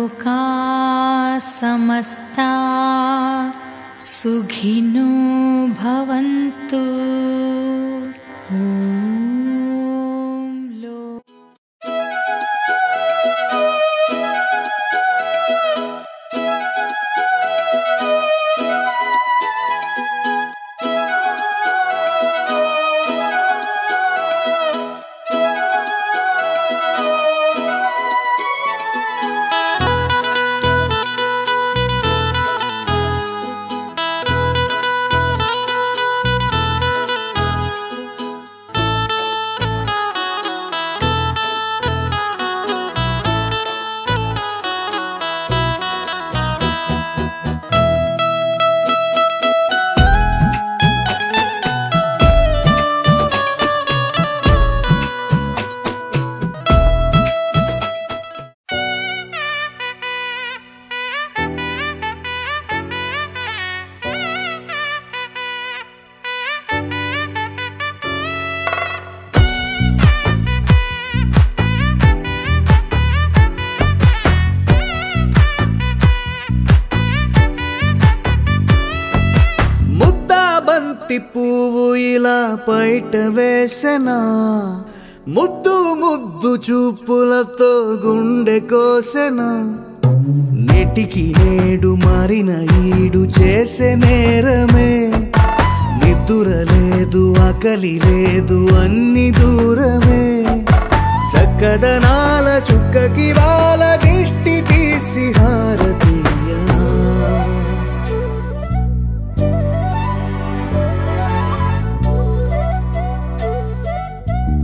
लोका समस्ता सुखिनो भवन्तु। పువ్వు ఇలా బయట వేసెనా, ముద్దు ముద్దు చూపులతో గుండె కోసెనా, నెటికి నేడు మారిన ఈడు చేసే నేరమే, నిద్ర లేదు ఆకలి లేదు అన్ని దూరమే, చక్కదనాల చుక్కకి వాళ్ళ దిష్టి తీసి హారతీయా,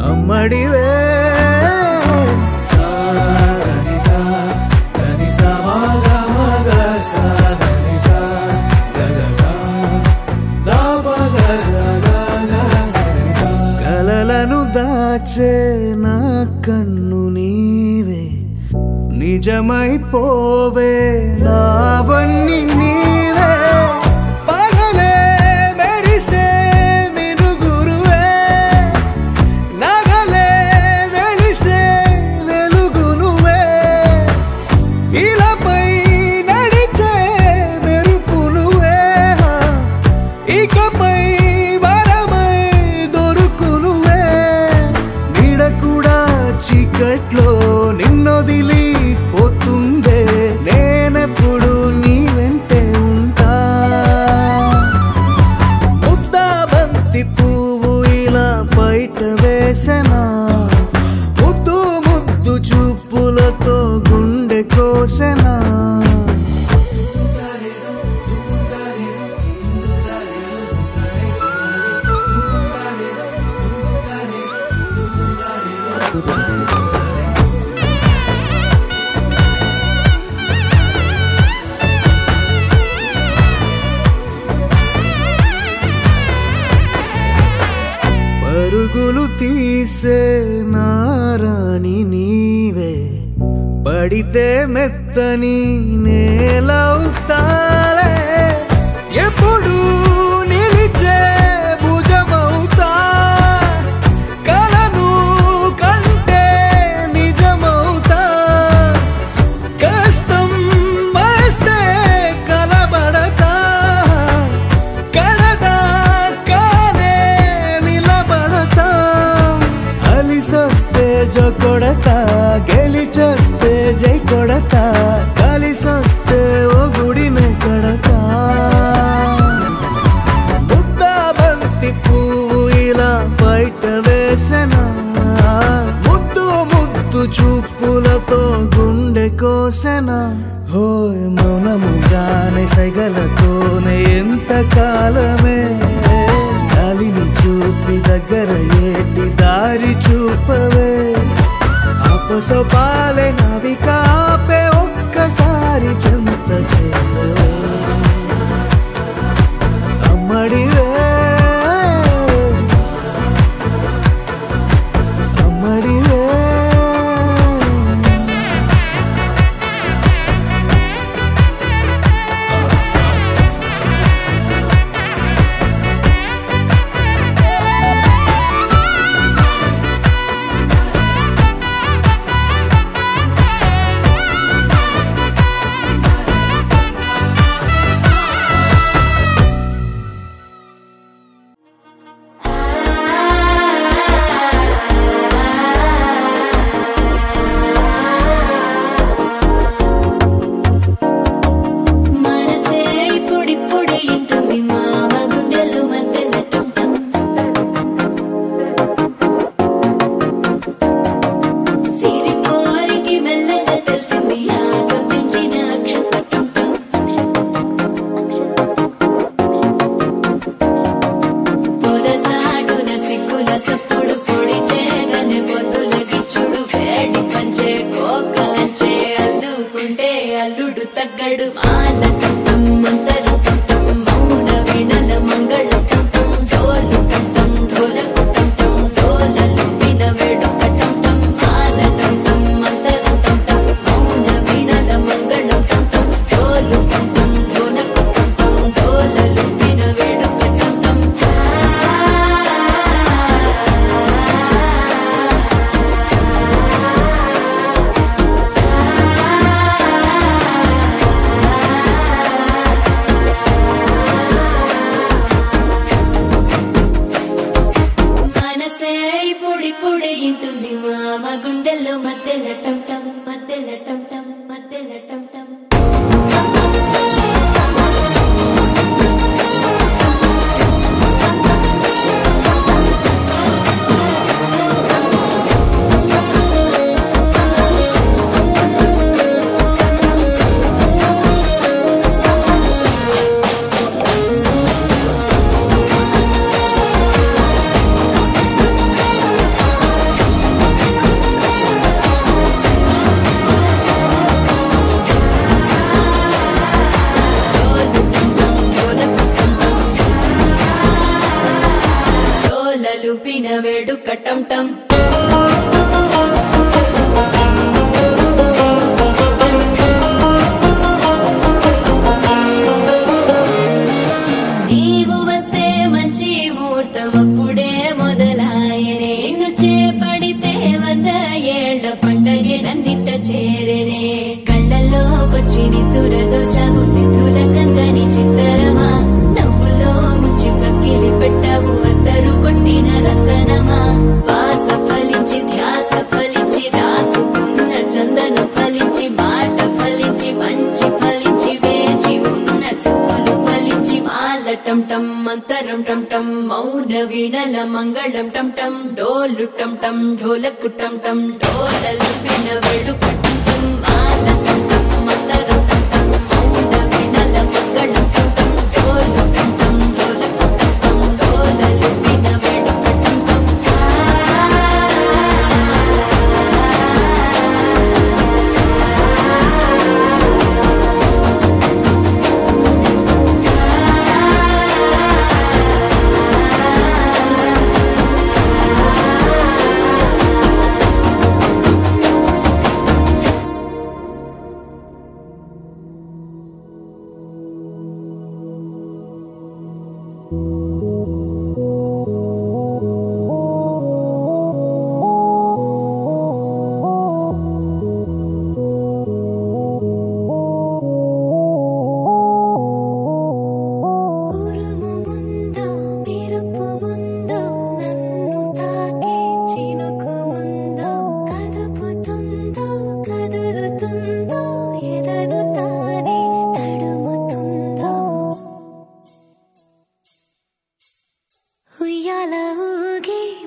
అమ్మడివే సాని సా దని సా మగ మగ సా దని సా గగ సా దా మగ సా గగ సా. కలలను దాచే నా కన్ను నీవే, నిజమైపోవే నావన్నీ నీవే, పగలే మెరిసే చీకట్లో నిన్నొదిలి పోతుందే, నేనెప్పుడు నీ వెంటే ఉంటా, ముద్దా బంతి పువ్వు ఇలా బయట వేసెనా, ముద్దు ముద్దు చూపులతో గుండె కోసెనా. పరుగులు తీసే నారాణి నీవే, పడితే మెత్తని నేలవుతాలే, ఎప్పుడు నిలిచే భుజమవుతా, కలను కంటే నిజమవుతా, కష్టం వస్తే కలబడతా, కడదాకానే నిలబడతా, అలిసొస్తే జో కొడతా, గెలిచొస్తే జై కొడతా, కలిసొస్తే ఓ గుడినే కడతా, ముద్దా బంతి పువ్వు ఇలా బయట వేసెనా, ముద్దు ముద్దు చూపులతో గుండె కోసెనా. హోయ్ మౌనముగానే సైగలతోనే ఎంత కాలమే, జాలిని చూపి దగ్గర ఏటి దారి చూపవే, అపసొపాలే నావిక ఆపే ఒక్కసారి చెంత చేరవే, అమ్మడివే అమ్మడివే. అల్లుడు తగ్గడు మాల టంటం మంతరం టంటం మౌన వీణల మంగళం టంటం డోలు టంటం ఢోలకు టంటం డోలలు విన వేడుక టంటం మాల టంటం మంతరం టంటం మౌన వీణల మంగళం టంటం డోలు టంటం ఢోలకు టంటం డోలలు విన వేడుక టంటం పొడి ఇంటుంది మామ గుండెల్లో మధ్యల టంటం మధ్యల టంటం మధ్యల టంటం లూపిన వేడుక టంటం నీవు వస్తే మంచి ముహూర్తం అప్పుడే మొదలాయనే నిన్ను చేపడితే 100 ఏళ్ల పండగే నన్నిట్ట చేరేనే కళ్ళల్లోకొచ్చి నిద్దురదోచావు సిద్ధుల కందని చిత్తరమా నవ్వులో ముంచి చక్కిలి పెట్టావు అద్దరు కొట్టిన రతనమా శ్వాస ఫలించి ధ్యాస ఫలించి రాసుకున్న చందను ఫలించి మాట ఫలించి మంచి ఫలించి వేచి ఉన్న చూపులు ఫలించి మాల టంటం మంతరం టంటం మౌన వీణల మంగళం టంటం డోలు టంటం ఢోలకు టంటం డోలలు విన వేడుక టంటం మాల టంటం మంతరం టంటం మౌన వీణల మంగళం టంటం డోలు టంటం ఢోలకు టంటం డోలలు విన వేడుక టంటం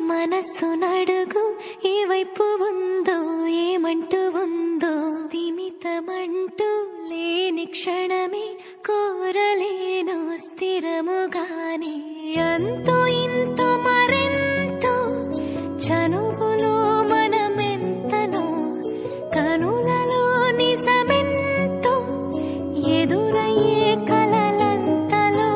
మనసు నడుగు ఏ వైపు ఉందో ఏమంటూ ఉందో స్థిమితమంటూ లేని క్షణమే కోరలేను స్థిరముగానే అంతో ఇంతో మరెంతో చనువులో మనమెంతనో కనులలో నిజమెంతో ఎదురయ్యే కలలంతలో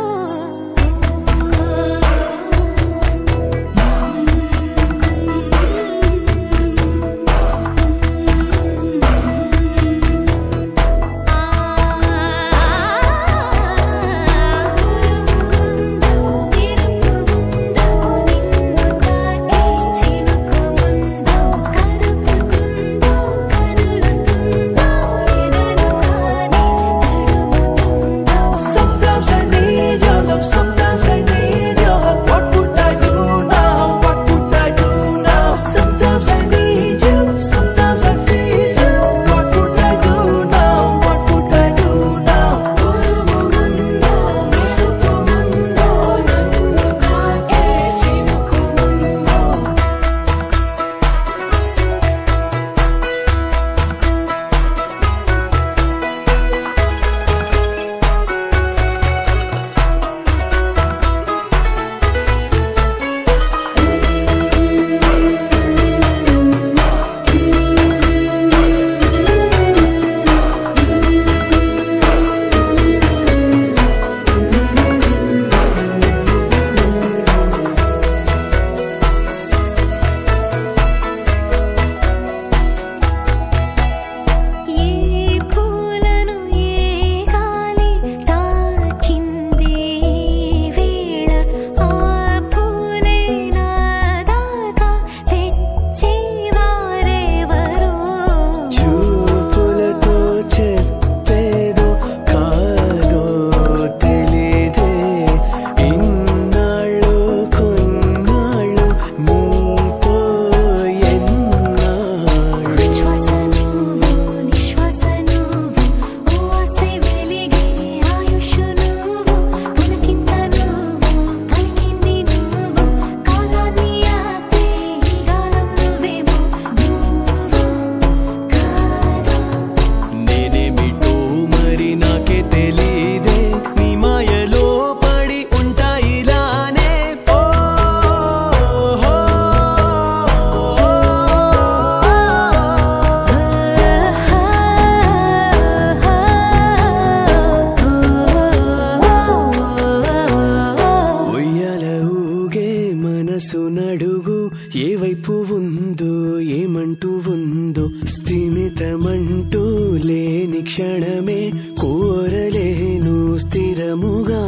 క్షణమే కోరలేను స్థిరముగా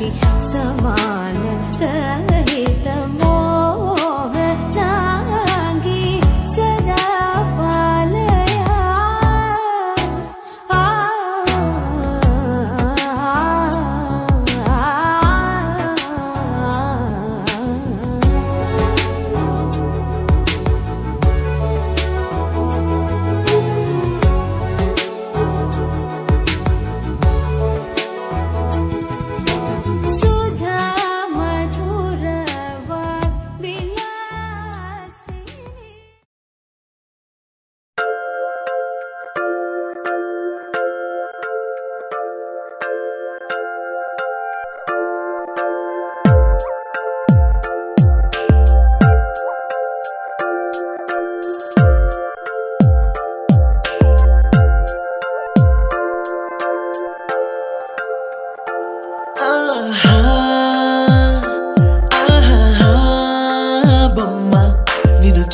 साक्षी समान रहित मोह जागी सदा पालया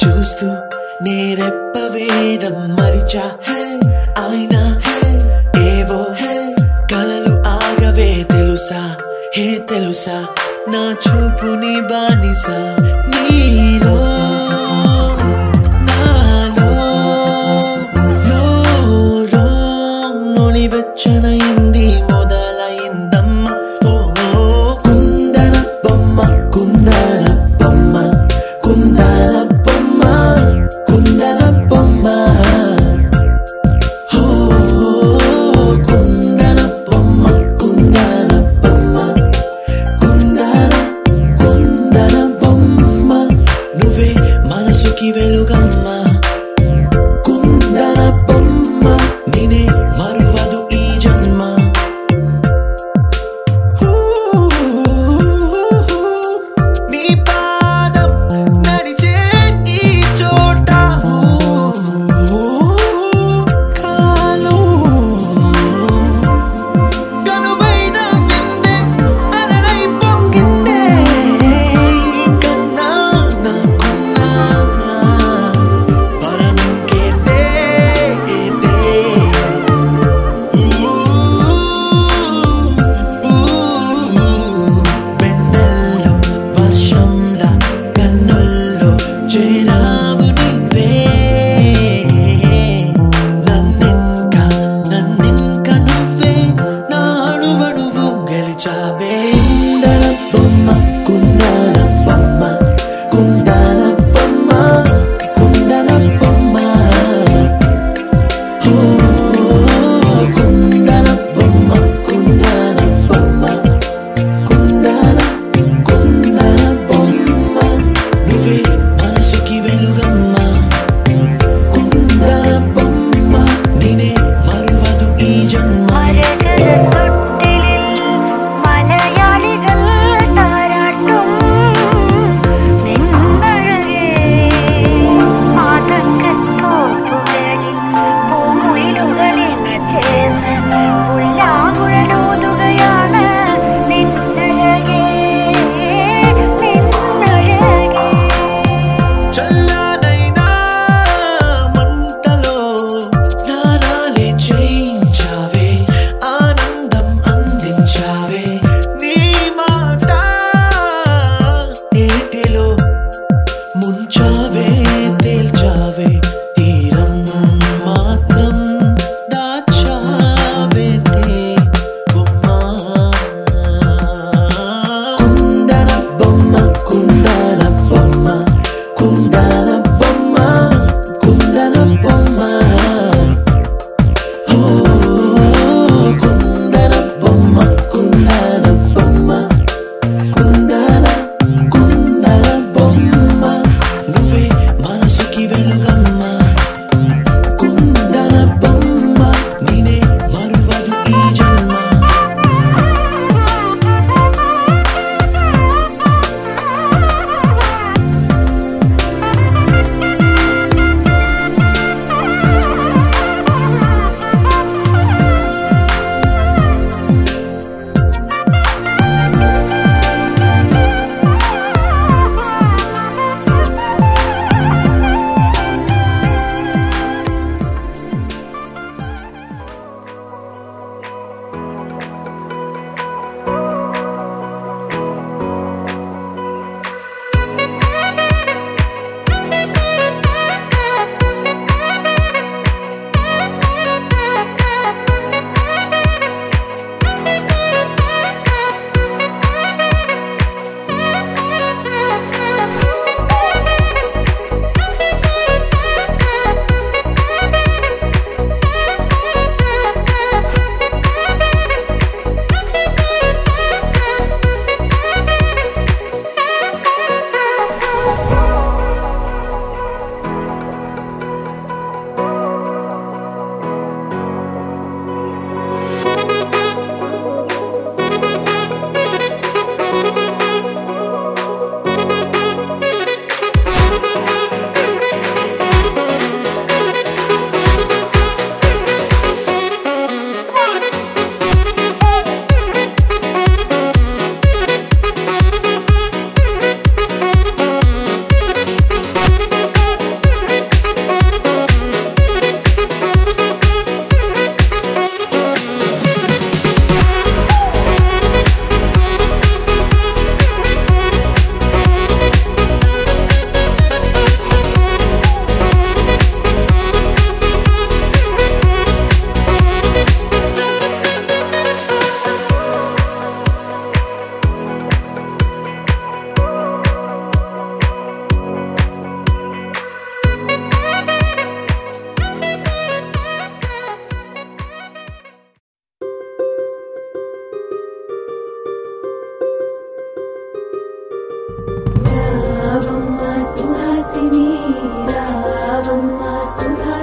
చూస్తూ నేరెప్పవేయడం మరిచా అయినా ఏవో కలలు ఆగవే తెలుసా హే తెలుసా నా చూపుని బానిసా నీలో నాలో లోలో నొలివెచ్చనైంది మొదలైందమ్మ ఓ కుందన బొమ్మ కుందన బొమ్మ కుందన కుందన బొమ్మ ఓ కుందన బొమ్మ కుందన బొమ్మ కుందన కుందన బొమ్మ నువ్వే మనసుకి వెలుగమ్మ కుందన బొమ్మ నేనే మరువదు ఈ జన్మ నీ పాదం నడిచే ఈ చోట కాలం కనువైన విందే అలరై పొంగిందే కన్నా నాకున్నా పరమింకేదే వెన్నెల్లో వర్షంలా కన్నుల్లో చేరావు నీవే నన్నింకా నువ్వే నా అణువణువు గెలిచావే కుందన బొమ్మ కుందన బొమ్మ కుందన బొమ్మ కుందన బొమ్మ ఓ కుందన బొమ్మ కుందన బొమ్మ కుందన బొమ్మ నువ్వే మనసుకి వెలుగమ్మ కుందన బొమ్మ నేనే మరువదు ఈ జన్మ മലയാള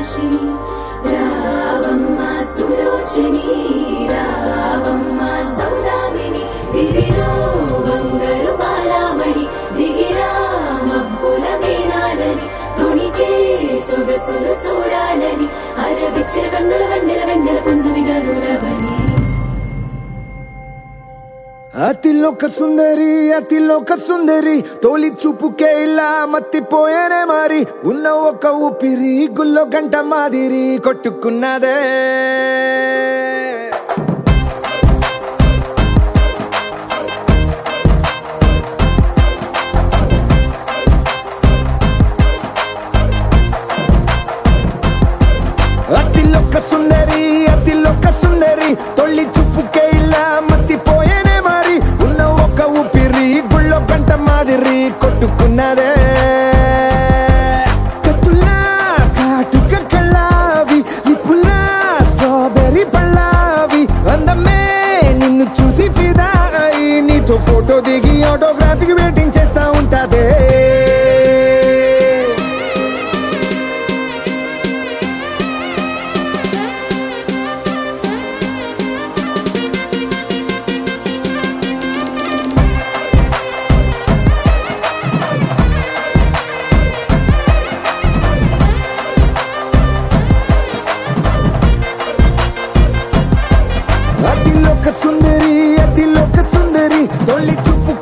భాషిణి రావమ్మ సులోచని రావమ్మ సౌదామిని దివిలో బంగారు బాలామణి దిగిరా మబ్బుల మేనాలని తొణికే సొగసులు చూడాలని అరవిచ్చిన కన్నుల వెన్నెల వెన్నెల పున్నమిగా నులవని అతిలోక సుందరి తోలి చూపుకే ఇలా మత్తిపోయేనే మారి ఉన్న ఒక ఊపిరి గుల్లో గంట మాదిరి కొట్టుకున్నదే అతిలోక సుందరి తొలి చూపుకే ఇలా మత్తిపోయేనే మారి ఉన్న ఒక ఊపిరి గుళ్ళో గంట మాదిరి కొట్టుకున్నదే కత్తులా కాటుక కళ్ళావి లిపులా స్ట్రాబెర్రీ పళ్ళావి అందమే నిన్ను చూసి ఫిదా అయి నీతో ఫోటో దిగి ఆటోగ్రాఫీకి వెయిటింగ్ చేస్తా ఉంటాదే అతిలోక సుందరి తొలి చూపు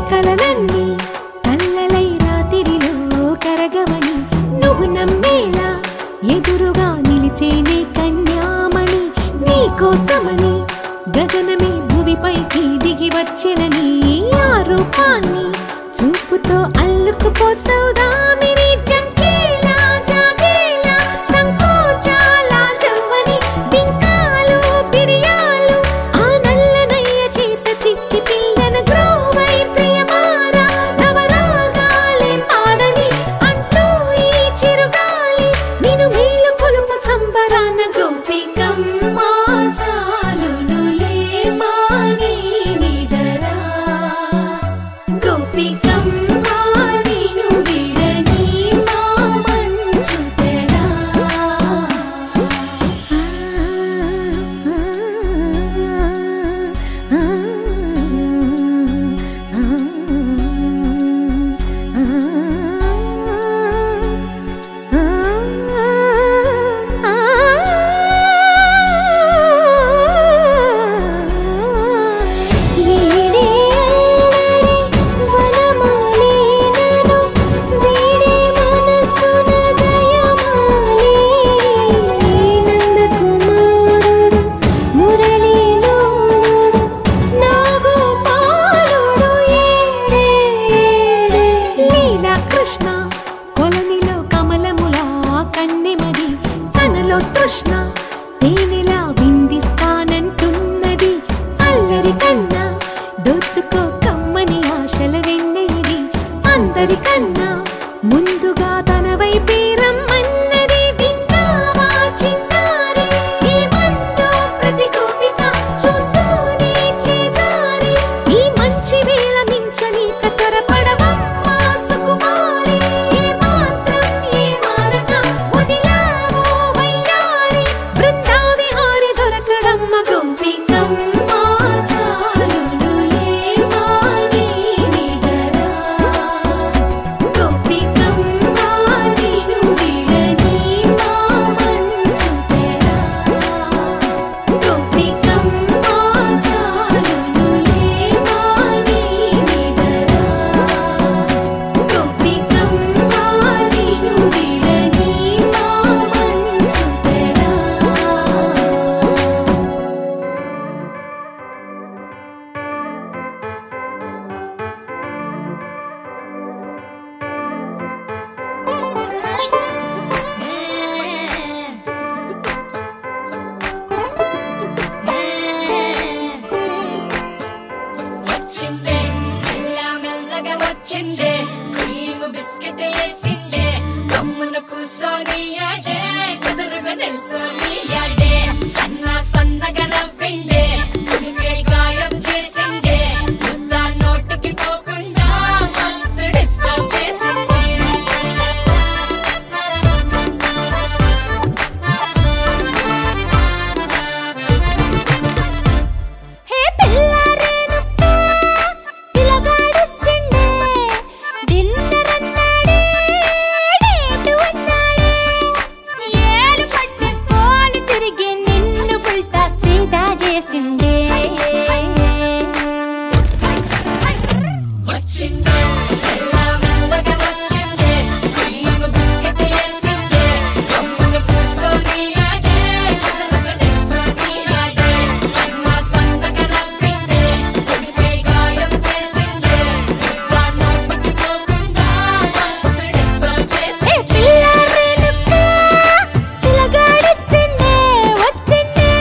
కలలన్నీ కల్లలై రాత్రిలో కరగవని నువ్వు నమ్మేలా ఎదురుగా నిలిచేనే కన్యామణి నీకోసమని గగనమే భువిపైకి దిగి వచ్చెనని ఆ రూపాన్ని చూపుతో అల్లుకుపోసౌదామిని జంకేలా జాగేలా సంకోచాల జవ్వని బింకాలు బిరియాలు ఆ నల్లనయ్య చేత చిక్కి పిల్లన గ్రోవై ప్రియమారా నవరాగాలే పాడని అంటూ ఈ చిరుగాలి నిన్ను మేలు కొలుపు సంబరాన గోపికమ్మ చాలునులే మాని నిదరా గోపికమ్మ నిన్ను విడని మా మంచు తెరా తృష్ణ తేనెలా విందిస్తానంటున్నది అల్లరి కన్నా దోచుకో కమ్మని ఆశల వెన్నెయిది అందరికన్నా ముందుగా తన వైపే రమ్మన్నది విన్నావా చిన్నారి ఈ మందు ప్రతి గోపిక చూస్తూనే చేజారి ఈ మంచి వేళ మించని కతరపడవమ్మ సుకుమారి ఏ మాత్రం ఏ మారక వదిలావో వయ్యారి బృందావిహారి దొరకడమ్మ గోపికమ్మ చాలునులే మాని నిదరా గోపికమ్మ నిన్ను విడని మా మంచు తెరా గోపికమ్మ చాలునులే మాని నిదరా గోపికమ్మ నిన్ను విడని మా మంచు తెరా వచ్చిందే మెల్ల మెల్లగా వచ్చిందే క్రీమ్ బిస్కెట్ వేసిందే కమ్మున కూసోని ఆడే కుదురుగా నిల్సోని ఆడే సన్నగా నవ్విందే కుడికే గాయం చేసిందే ముద్ద నోటికి పోకుండా మస్తు డిస్టర్బ్ చేసిందే హే పిల్లారేనుప్పా పిలగాడొచ్చిండే డిన్నర్ అన్నాడే డేటు అన్నాడే ఏలు పట్టు కోలు తిరిగి నిన్ను పుల్టా సీదా చేసిండే వచ్చిందే మెల్ల మెల్లగా వచ్చిందే క్రీమ్ బిస్కెట్ వేసిందే కమ్మున కూసోని ఆడే కుదురుగా నిల్సోని ఆడే సన్నగా నవ్విందే కుడికే గాయం చేసిందే ముద్ద నోటికి పోకుండా మస్తు డిస్టర్బ్ హే చేసిందే పిల్లారేనుప్పా పిలగాడొచ్చిండే వచ్చిండే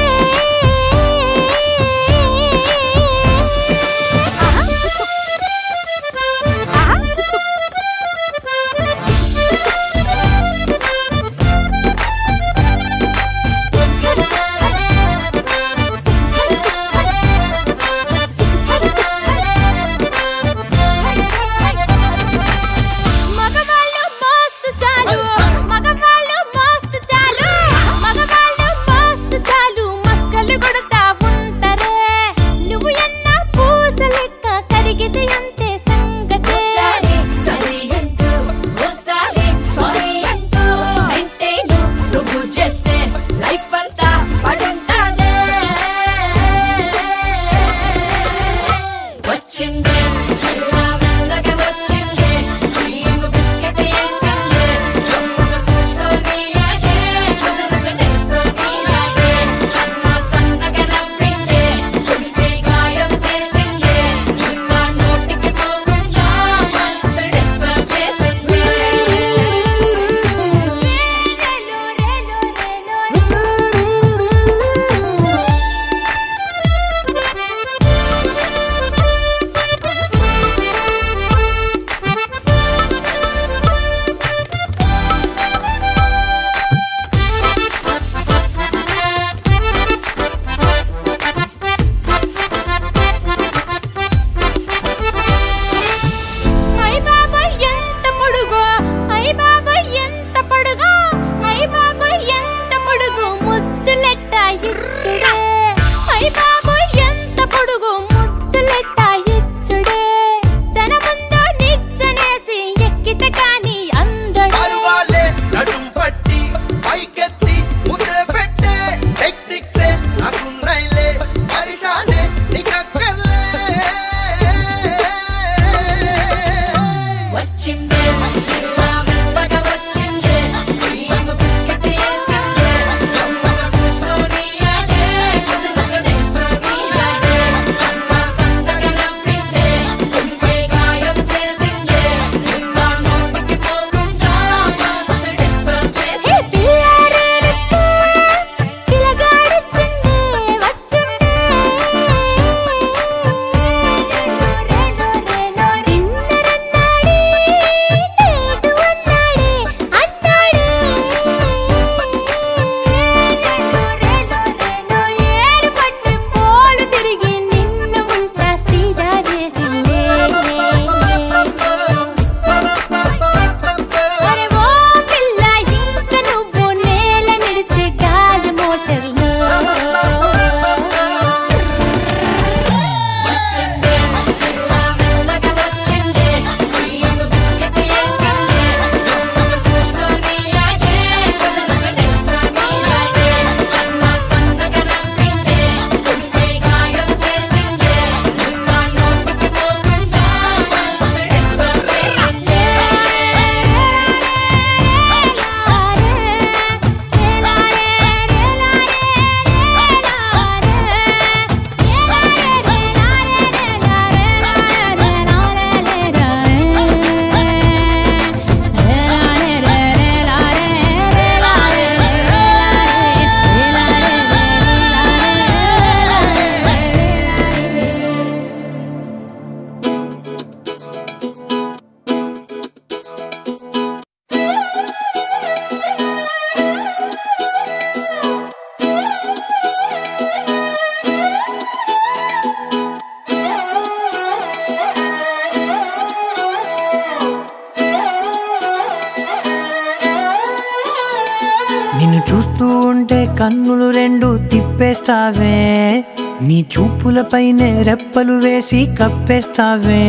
చూస్తూ ఉంటే కన్నులు రెండు తిప్పేస్తావే, నీ చూపులపైనే రెప్పలు వేసి కప్పేస్తావే.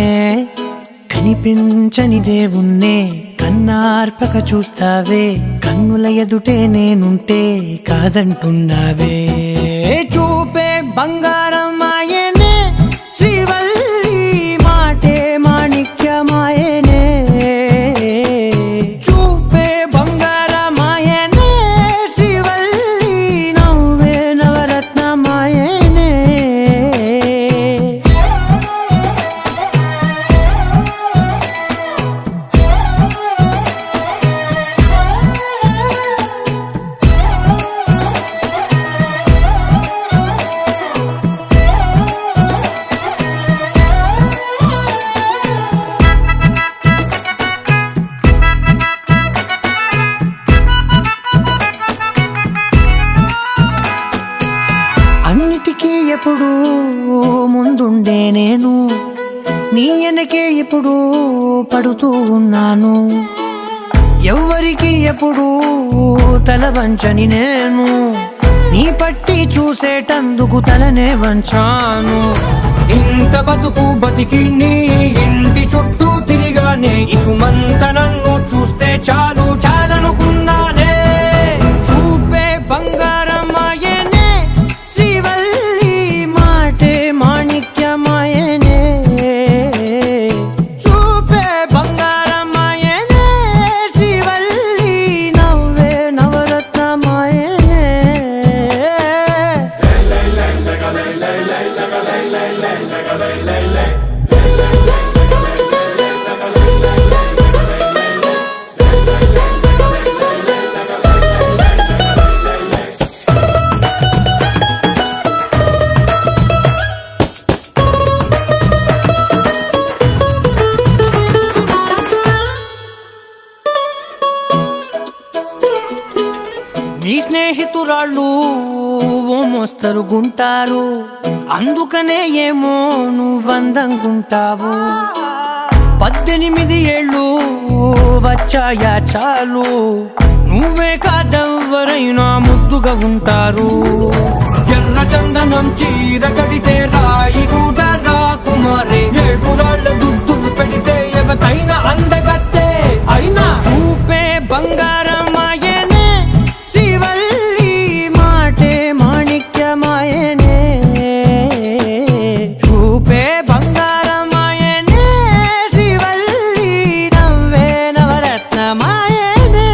కనిపించని దేవుణ్ణే కన్నార్పక చూస్తావే, కన్నుల ఎదుటే నేనుంటే కాదంటున్నావే. చూపే బంగారం ఆయనే శ్రీవల్లి, మాటే మాణిక్యమాయనే. చూపే బంగారం ఆయనే శ్రీవల్లి, నవ్వే నవరత్నమాయనే. అన్నిటికీ ఎప్పుడు ముందుండే నేను, నీ వెనకే ఎప్పుడు పడుతూ ఉన్నాను. ఎవ్వరికి ఎప్పుడు తల వంచని నేను, నీ పట్టి చూసేటందుకు తలనే వంచాను. ఇంత బతుకు బతికి నీ ఇంటి చుట్టూ తిరిగానే, ఇసుమంత నన్ను చూస్తే చాలు చాలనుకున్నానే. చూపే బంగారం ఆయనే శ్రీవల్లి, మాటే మాణిక్యమాయనే. చూపే బంగారం ఆయనే శ్రీవల్లి, నవ్వే నవరత్నమాయనే. నీ స్నేహితురాళ్ళు ఓ మోస్తరుగుంటారు, అందుకనే ఏమో నువ్వందంగుంటావు. 18 ఏళ్ళు వచ్చాయా చాలు, నువ్వే కాదెవ్వరైనా ముద్దుగా ఉంటారు. ఎర్ర చందనం చీర కడితే రాయి కూడా రాకుమారే, 7 రాళ్ళ దుద్దులు పెడితే ఎవతైనా అందగత్తే అయినా. చూపే బంగారం ఆయనే శ్రీవల్లి, మాటే మాణిక్యమాయనే. చూపే బంగారం ఆయనే శ్రీవల్లి, నవ్వే నవరత్నమాయనే.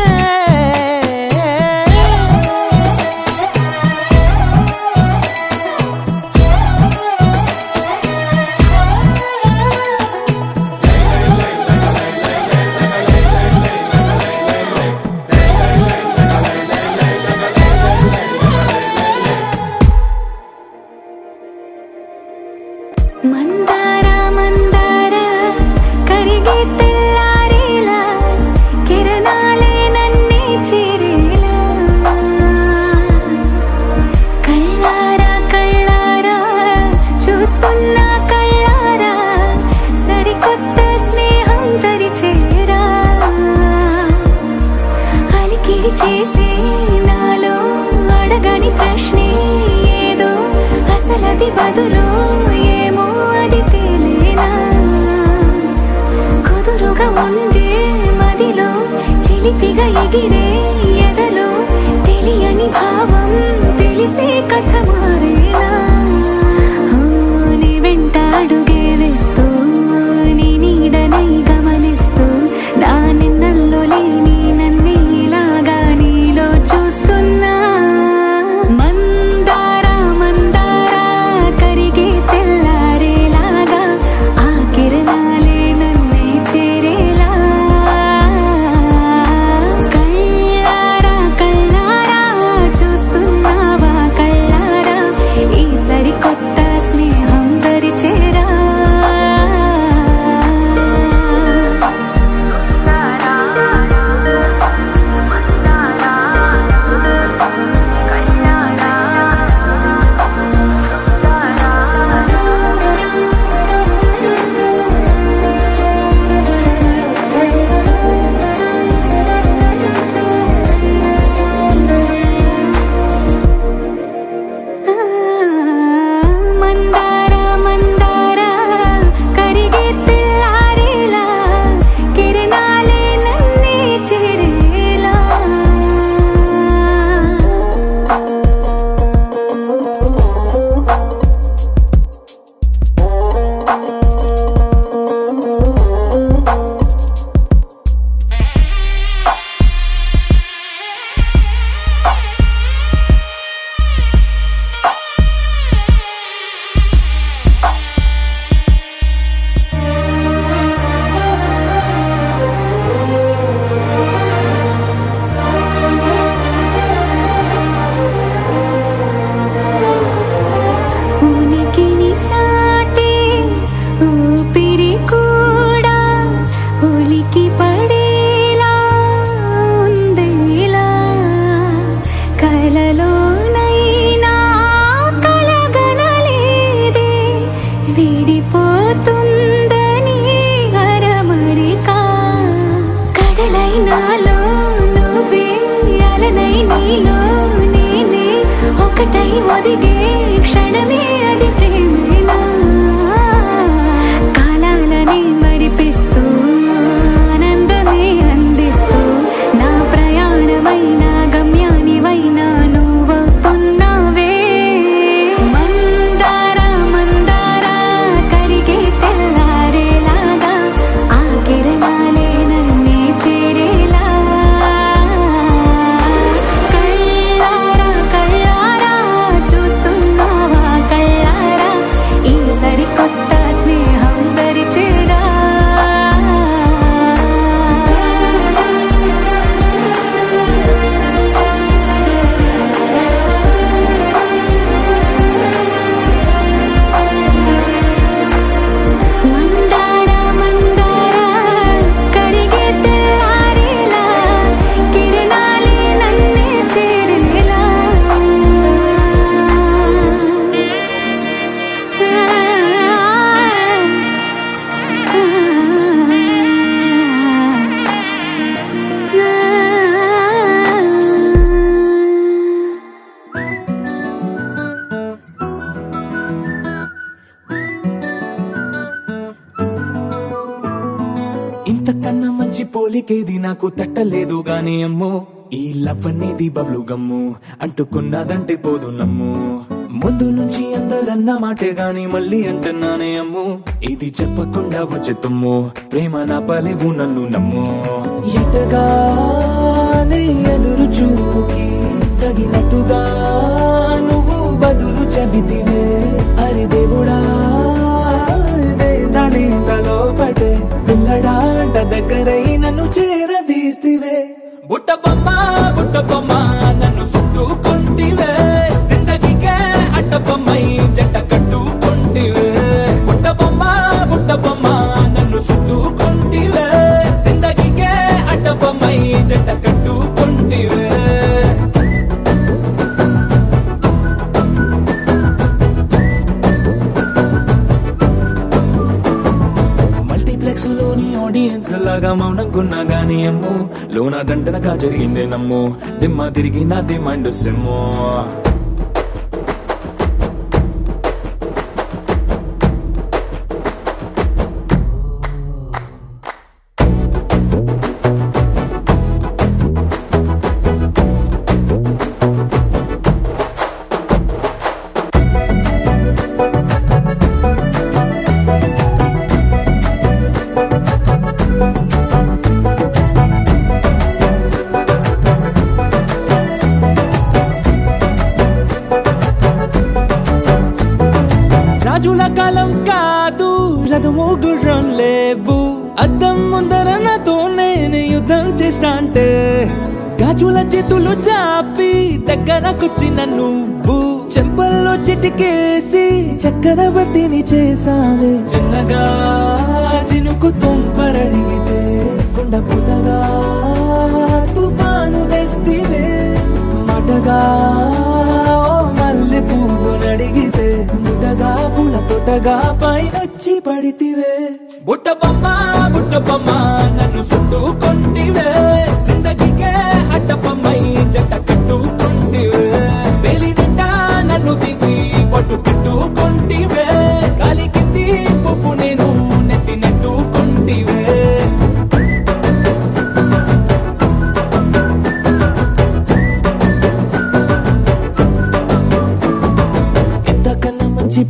ఒదిగే క్షణమే అది ప్రేమేనా కాలాలని మరిపిస్తూ ఆనందమే అందిస్తూ నా ప్రయాణమైన గమ్యానివైనా నువ్వవుతున్నావే మందార మందార కరిగే తెల్లారేలాగా ఆ కిరణాలే నన్నే చేరేలా కళ్ళారా కళ్ళారా చూస్తున్నావా కళ్ళారా ఈ సరికొత్త స్నేహం పరిచేరా మందార మందార కరిగే తెల్లారేలా కిరణాలే నన్నే చేరేలా ఇంతకన్నా మంచి పోలికేది నాకు తట్టలేదు గాని అమ్మో ఈ లవ్ అనేది బబ్లు గమ్ము అంటుకున్నదంటే పోదు నమ్ము ముందు నుంచి అందరన్న మాటే గాని మళ్ళీ అంటున్నానే అమ్ము ఇది చెప్పకుండా వచ్చే తుమ్ము ప్రేమ నా పలేవు నన్ను నమ్ము ఎటగానే ఎదురు చూపుకి తగినట్టుగా నువ్వు బదులు చెబితివే అరే దేవుడా దాని తలో పటే పిల్లడాంట దగ్గరై నన్ను చేరదీస్తివే బుట్ట బొమ్మ నన్ను చుట్టుకుంటివే జిందగీకే అట్ట బొమ్మై జంట కట్టుకుంటివే బుట్ట బొమ్మ నన్ను చుట్టుకుంటివే జిందగీకే అట్ట బొమ్మై జంట కట్టుకుంటివే మల్టీప్లెక్స్ లోని ఆడియన్స్ లాగా మౌనంకున్నా గానీ అమ్ము లోన దండనగా జరిగిందే నమ్ము దిమ్మ తిరిగి నా దిమ్మండు సిమ్ము రాజుల కాలం కాదు రథము గుర్రం లేవు అద్దం ముందర నాతో నేను యుద్ధం చేస్తా అంటే గాజుల చేతులు చాపి దగ్గరకొచ్చిన నువ్వు చెంపల్లో చిటికేసి చక్రవర్తిని చేసావే చిన్నగా చినుకు తుంపరడిగితే కుండ పుటగా తుఫాను తెస్తివే మాటగా మల్లె పువ్వు నడిగితే ముదగా పుల తొటగా పైనొచ్చి పడితివే బుట్ట బొమ్మ నన్ను చుట్టుకుంటివే జిందగీకే అట్ట బొమ్మై జంట కట్టుకుంటివే వేలి నిండా నన్ను తీసి పట్టు పెట్టుకుంటివే కాలి కింది పువ్వు నేను నెత్తి నెట్టుకుంటివే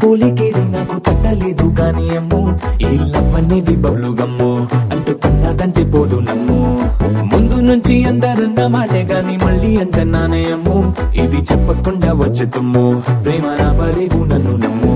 పోలికేది నాకు తట్టలేదు గాని అమ్ము ఈ లవ్ అనేది బబ్లు గమ్ము అంటుకున్నదంటే పోదు నమ్ము ముందు నుంచి అందరన్న మాటే గాని మళ్ళీ అంటున్నానే అమ్ము ఇది చెప్పకుండా వచ్చే తుమ్ము ప్రేమ నా పలేవు నన్ను నమ్ము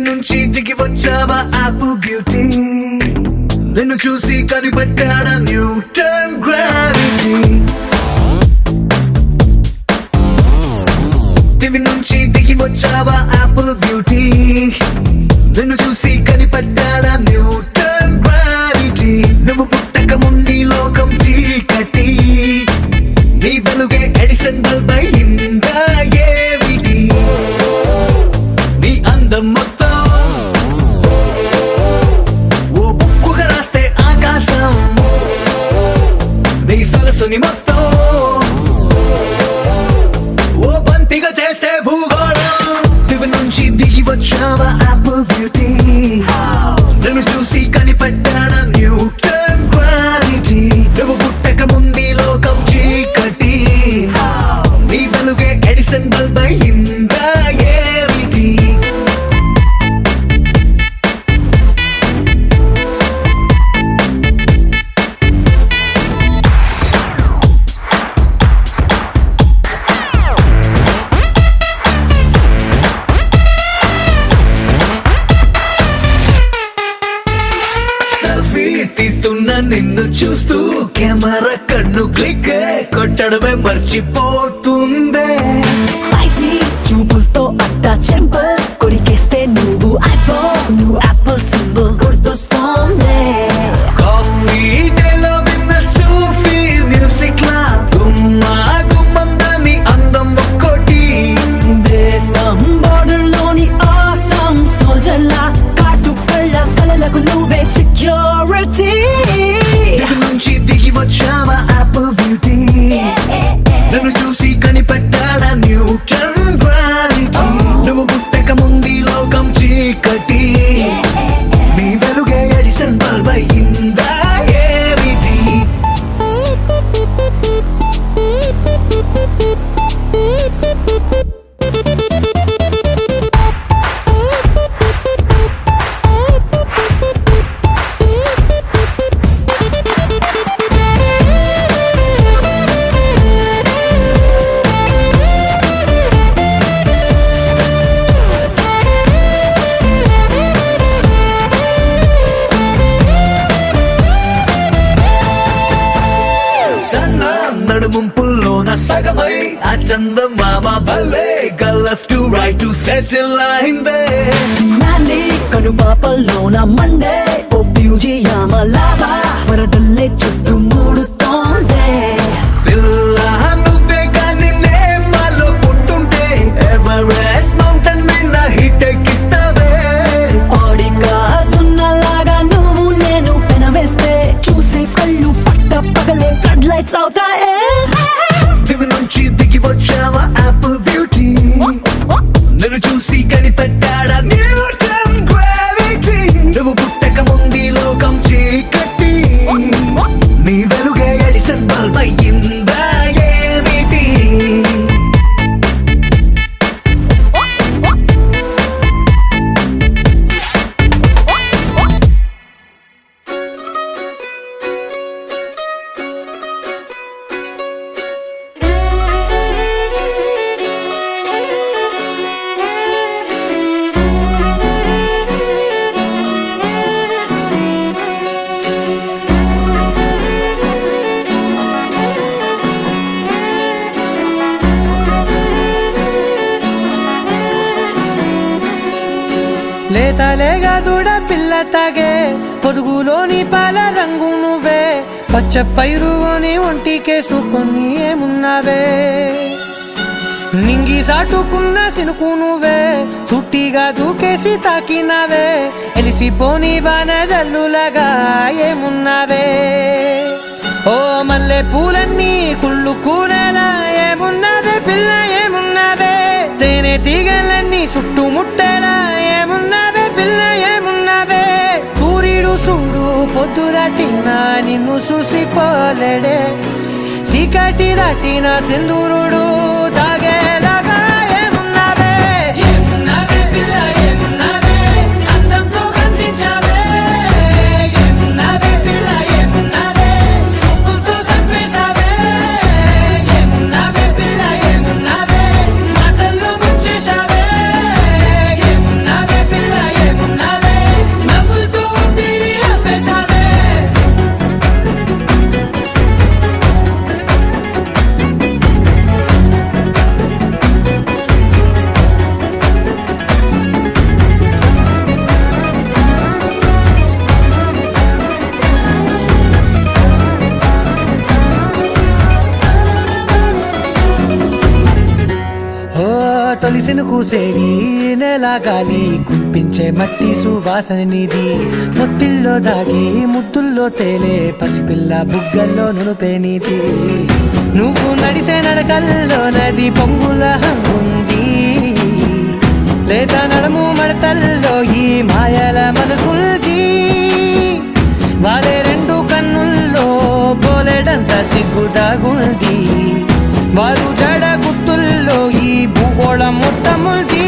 నుంచి దిగి వచ్చావా యాపిల్ బ్యూటీ నిన్ను చూసి కనిపెట్టాడా న్యూటన్ గ్రావిటీ దివి నుంచి దిగి వచ్చావా యాపిల్ బ్యూటీ నిన్ను చూసి కనిపెట్టాడా వెలుగే ఎడిసన్ బల్బ్ అయిందా ఏమిటి నీ అందం మొత్తం ఓ బుక్కుగా రాస్తే ఆకాశం నీ సరస్సుని మొత్తం ఓ బంతిగా చేస్తే భూగోళం దివి నుంచి దిగి వచ్చావా యాపిల్ బ్యూటీ నన్ను చూసి కనిపెట్టాడా న్యూటన్ గ్రావిటీ నువ్వు పుట్టక ముందు లోకం చీకటి నీ వెలుగే ఎడిసన్ బల్బ్ అయిందా ఏమిటి తీస్తున్నా నిన్ను చూస్తూ కెమెరా కన్ను క్లిక్ కొట్టడమే మర్చిపోతుందే స్పైసీ చూపులతో అట్టా చెంపల్ కొరికేస్తే నువ్వు ఐఫోన్ నువ్వు యాపిల్ సింబల్ గుర్తొస్తోందే కాఫీ డేలో విన్న సూఫీ మ్యూజిక్ లా గుమ్మా గుమ్మందాని అందం ఒక్కోటి దేశం బోర్డర్ లోని ఆసం సోల్జర్ లా కాటు కళ్ళ కలలకు నువ్వే సెక్యూరిటీ నుంచి దిగి వచ్చావా యాపిల్ బ్యూటీ నన్ను చూసి కనిపెట్టాడా న్యూటన్ గ్రావిటీ నువ్వు పుట్టక ముందు లోకం చీకటి నీ వెలుగే ఎడిసన్ బల్బ్ అయిందా ఏమిటి నడుముంపుల్లోన సగమై ఆ చందమామ భలే left to right to settle అయిందే నాని కనుపాపల్లోన మండే ఓ బ్యూజియామ లావా వరదల్లే చుట్టూ మూడుతోందే పిల్ల నువ్వే గాని నేమాలో పుట్టుంటే ఎవరెస్ట్ మౌంటైన్ మీద హిట్ ఎక్కిస్తావే ఓడిగా సున్నలాగా నువ్వు నేను పెనవేస్తే చూసే కళ్ళు పట్ట పగలే ఫ్లడ్ లైట్స్ అవుతాయే దివి నుంచి దిగి వచ్చావా యాపిల్ బ్యూటీ నన్ను చూసి కనిపెట్టాడా న్యూటన్ గ్రావిటీ నువ్వు పుట్టక ముందు లోకం చీకటి నీ వెలుగే ఎడిసన్ బల్బ్ అయిందా ఏమిటి లేతలేగా దూడ పిల్ల తాగే పొదుగులోని పాల రంగు నువ్వే పచ్చ పైరుని ఒంటికేసుకొని ఏమున్నావే నింగి సాటుకున్న సినుకు నువ్వే చుట్టిగా దూకేసి తాకినావే ఎలిసిపోని వాన జల్లులాగా ఏమున్నావే ఓ మల్లె పూలన్నీ కుళ్ళు కూరలా ఏమున్నావే పిల్ల ఏమున్నావే తేనె తీగలన్నీ చుట్టుముట్టేలా ఏమున్నావే పిల్ల ఏమున్నావే సూర్యుడు చూడు పొద్దురాటిన నిన్ను చూసిపోలేడే చీకటి దాటిన సింధూరుడు తాగేలాగా ఏమున్నావే ఏమున్నావే పిల్ల ఏమున్నావే అందంతో కనిపించావే ఏమున్నావే పిల్ల ఏమున్నావే చూపుతో చంపేశావే ఏమున్నావే పిల్ల ఏమున్నావే మాటల్లో ముంచేశావే ఏమున్నావే పిల్ల ఏమున్నావే నవ్వులతో ఊపిరి ఆపేశావే తొలిసిను కూసేవి నెల గాలి గుంపించే మట్టి సువాసన నీది మొత్తిల్లో దాగి ముద్దుల్లో తేలే పసిపిల్ల బుగ్గల్లో నునుపే నీది నువ్వు నడిసే నడకల్లో నది పొంగుల హంగుంది లేత నడుము మడతల్లో ఈ మాయల మనసుల్ది వారే రెండు కన్నుల్లో బోలెడంత సిగ్గుదాగుంది వారు జడ గుత్తుల్లో ఈ భూగోళం మొత్తముల్ది